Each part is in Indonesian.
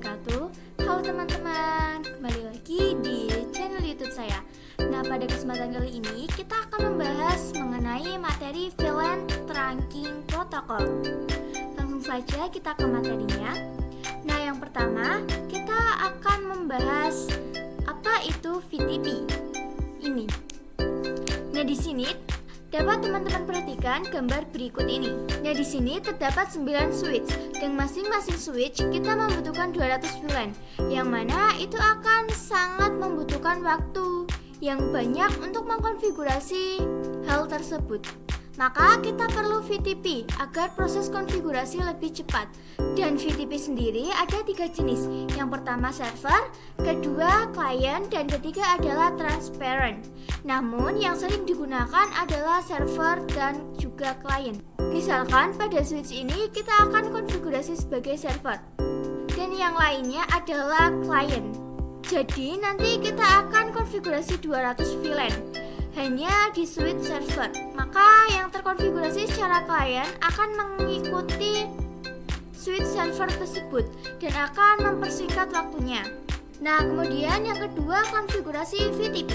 wabarakatuh. Halo teman-teman, kembali lagi di channel YouTube saya. Nah, pada kesempatan kali ini kita akan membahas mengenai materi VLAN Trunking Protocol. Langsung saja kita ke materinya. Nah, yang pertama kita akan membahas apa itu VTP ini. Nah, di sini dapat teman-teman perhatikan gambar berikut ini. Nah, di sini terdapat 9 switch dan masing-masing switch kita membutuhkan 200 VLAN, yang mana itu akan sangat membutuhkan waktu yang banyak untuk mengkonfigurasi hal tersebut. Maka kita perlu VTP agar proses konfigurasi lebih cepat. Dan VTP sendiri ada 3 jenis. Yang pertama server, kedua client, dan ketiga adalah transparent. Namun yang sering digunakan adalah server dan juga client. Misalkan pada switch ini kita akan konfigurasi sebagai server, dan yang lainnya adalah client. Jadi nanti kita akan konfigurasi 200 VLAN hanya di switch server. Maka yang terkonfigurasi secara client akan mengikuti switch server tersebut dan akan mempersingkat waktunya. Nah, kemudian yang kedua, konfigurasi VTP.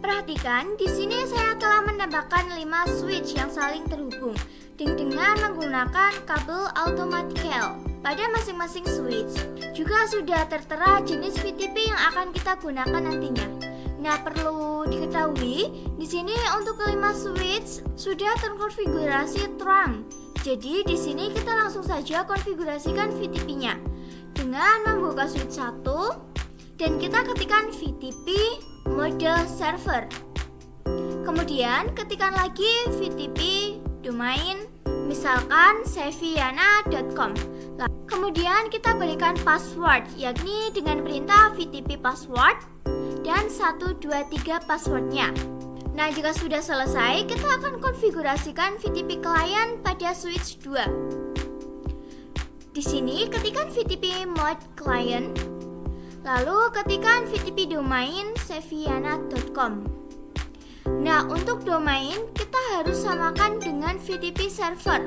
Perhatikan, di sini saya telah menambahkan 5 switch yang saling terhubung dengan menggunakan kabel automatic. Pada masing-masing switch juga sudah tertera jenis VTP yang akan kita gunakan nantinya. Nah, perlu diketahui, di sini untuk kelima switch sudah terkonfigurasi trunk. Jadi di sini kita langsung saja konfigurasikan VTP-nya dengan membuka switch 1 dan kita ketikkan VTP mode server. Kemudian ketikkan lagi VTP domain, misalkan seviana.com. Kemudian kita berikan password, yakni dengan perintah VTP password dan 123 passwordnya. Nah, jika sudah selesai, kita akan konfigurasikan VTP client pada switch 2. Di sini ketikkan VTP mode client, lalu ketikkan VTP domain seviana.com. Nah, untuk domain kita harus samakan dengan VTP server.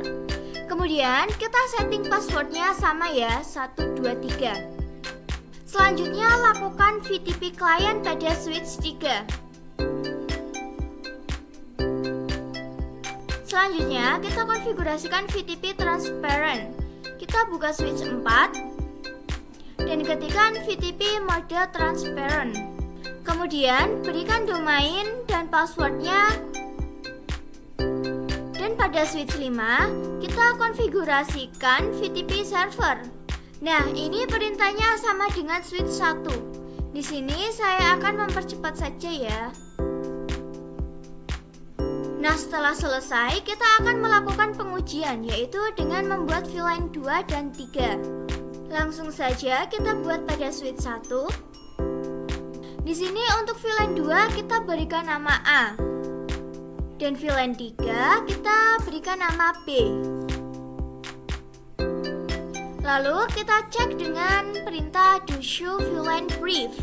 Kemudian kita setting passwordnya sama ya, 123. Selanjutnya lakukan VTP client pada switch 3. Selanjutnya kita konfigurasikan VTP transparent. Kita buka switch 4 dan ketikkan VTP mode transparent. Kemudian berikan domain dan passwordnya. Dan pada switch 5 kita konfigurasikan VTP server. Nah, ini perintahnya sama dengan switch 1. Di sini saya akan mempercepat saja ya. Nah, setelah selesai kita akan melakukan pengujian, yaitu dengan membuat VLAN 2 dan 3. Langsung saja kita buat pada switch 1. Di sini untuk VLAN 2 kita berikan nama A. Dan VLAN 3 kita berikan nama B. Lalu kita cek dengan perintah do show VLAN brief.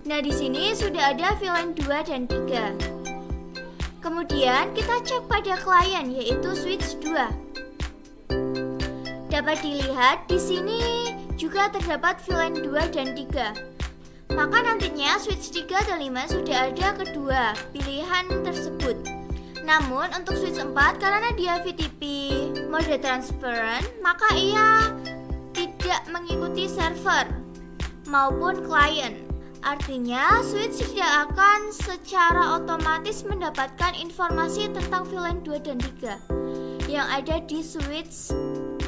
Nah, di sini sudah ada VLAN 2 dan 3. Kemudian kita cek pada klien, yaitu switch 2. Dapat dilihat di sini juga terdapat VLAN 2 dan 3. Maka nantinya switch 3 dan 5 sudah ada kedua pilihan tersebut. Namun untuk switch 4 karena dia VTP mode transparent, maka ia tidak mengikuti server maupun klien. Artinya switch tidak akan secara otomatis mendapatkan informasi tentang VLAN 2 dan 3 yang ada di switch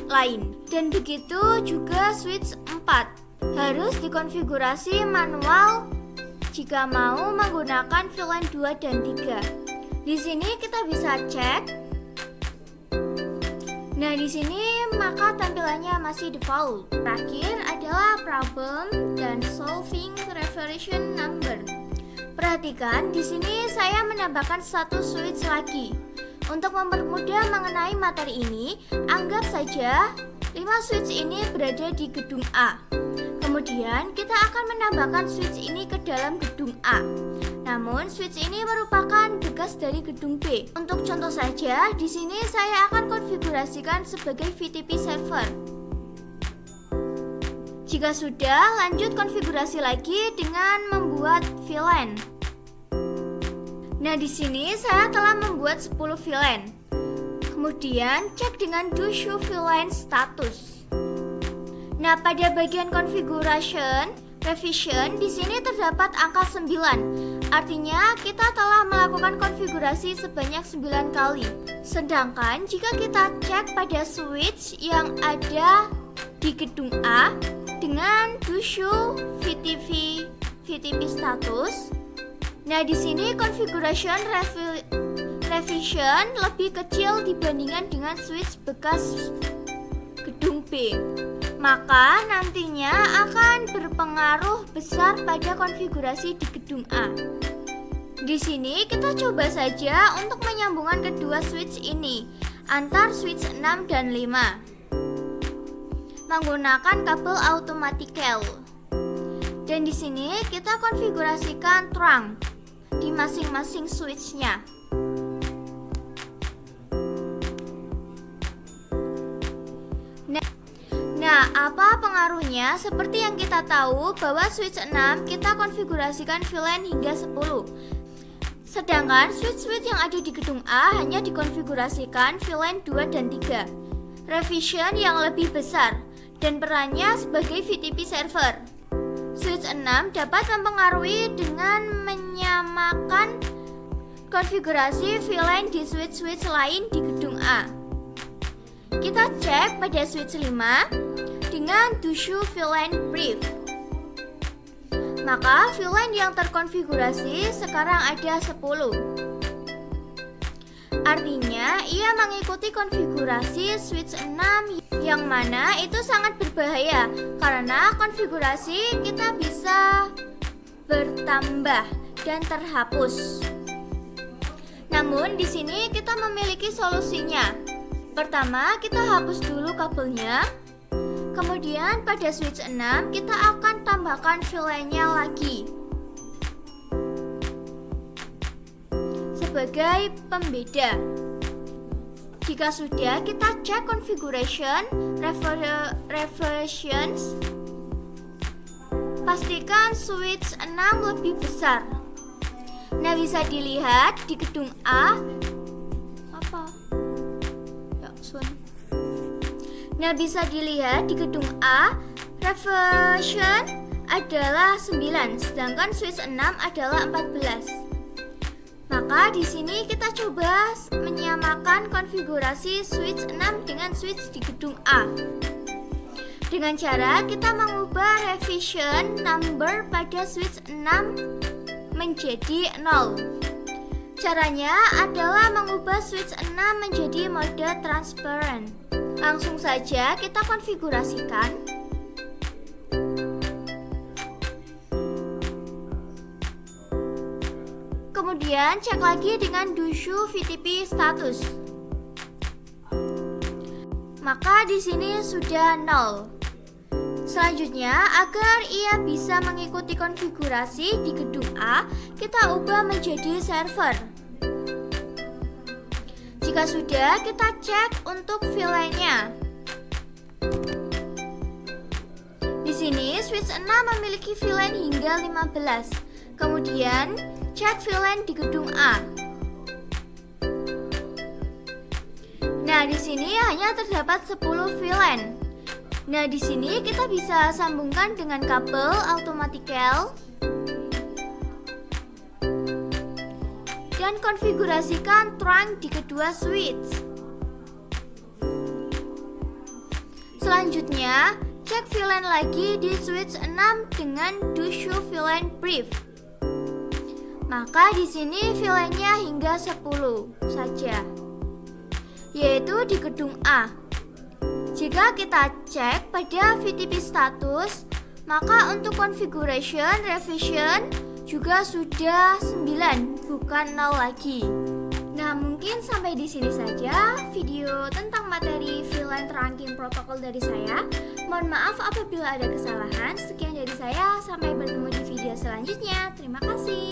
lain. Dan begitu juga switch 4 harus dikonfigurasi manual jika mau menggunakan VLAN 2 dan 3. Di sini kita bisa cek. Nah, di sini maka tampilannya masih default. Terakhir adalah problem dan solving revelation number. Perhatikan, di sini saya menambahkan satu switch lagi. Untuk mempermudah mengenai materi ini, anggap saja 5 switch ini berada di gedung A. Kemudian kita akan menambahkan switch ini ke dalam gedung A. Namun switch ini merupakan bekas dari gedung B. Untuk contoh saja, di sini saya akan konfigurasikan sebagai VTP server. Jika sudah, lanjut konfigurasi lagi dengan membuat VLAN. Nah, di sini saya telah membuat 10 VLAN. Kemudian cek dengan do show VLAN status. Nah, pada bagian configuration revision di sini terdapat angka 9. Artinya kita telah melakukan konfigurasi sebanyak 9 kali. Sedangkan jika kita cek pada switch yang ada di gedung A dengan do show VTP status. Nah, di sini configuration revision lebih kecil dibandingkan dengan switch bekas gedung B. Maka nantinya akan berpengaruh besar pada konfigurasi di gedung A. Di sini kita coba saja untuk menyambungkan kedua switch ini antar switch 6 dan 5 menggunakan kabel automatical. Dan di sini kita konfigurasikan trunk di masing-masing switch-nya. Nah, apa pengaruhnya? Seperti yang kita tahu bahwa switch 6 kita konfigurasikan VLAN hingga 10. Sedangkan switch-switch yang ada di gedung A hanya dikonfigurasikan VLAN 2 dan 3. Revision yang lebih besar dan perannya sebagai VTP server. Switch 6 dapat mempengaruhi dengan menyamakan konfigurasi VLAN di switch-switch lain di gedung A. Kita cek pada switch 5 dengan do show VLAN brief. Maka VLAN yang terkonfigurasi sekarang ada 10. Artinya ia mengikuti konfigurasi switch 6 yang mana itu sangat berbahaya karena konfigurasi kita bisa bertambah dan terhapus. Namun di sini kita memiliki solusinya. Pertama, kita hapus dulu kabelnya. Kemudian pada switch 6 kita akan tambahkan VLAN-nya lagi sebagai pembeda. Jika sudah, kita cek configuration revisions. Pastikan switch 6 lebih besar. Nah, bisa dilihat di gedung A. Nah, bisa dilihat di gedung A, revision adalah 9, sedangkan switch 6 adalah 14. Maka di sini kita coba menyamakan konfigurasi switch 6 dengan switch di gedung A. Dengan cara kita mengubah revision number pada switch 6 menjadi 0. Caranya adalah mengubah switch 6 menjadi mode transparent. Langsung saja kita konfigurasikan. Kemudian cek lagi dengan do show VTP status. Maka di sini sudah 0. Selanjutnya, agar ia bisa mengikuti konfigurasi di gedung A, kita ubah menjadi server. Jika sudah, kita cek untuk VLAN-nya. Di sini switch 6 memiliki VLAN hingga 15. Kemudian cek VLAN di gedung A. Nah, di sini hanya terdapat 10 VLAN. Nah, di sini kita bisa sambungkan dengan kabel automatical dan konfigurasikan trunk di kedua switch. Selanjutnya, cek VLAN lagi di switch 6 dengan do show VLAN brief. Maka di sini VLAN-nya hingga 10 saja, yaitu di gedung A. Jika kita cek pada VTP status, maka untuk configuration revision juga sudah 9, bukan 0 lagi. Nah, mungkin sampai di sini saja video tentang materi VLAN trunking protokol dari saya. Mohon maaf apabila ada kesalahan. Sekian dari saya, sampai bertemu di video selanjutnya. Terima kasih.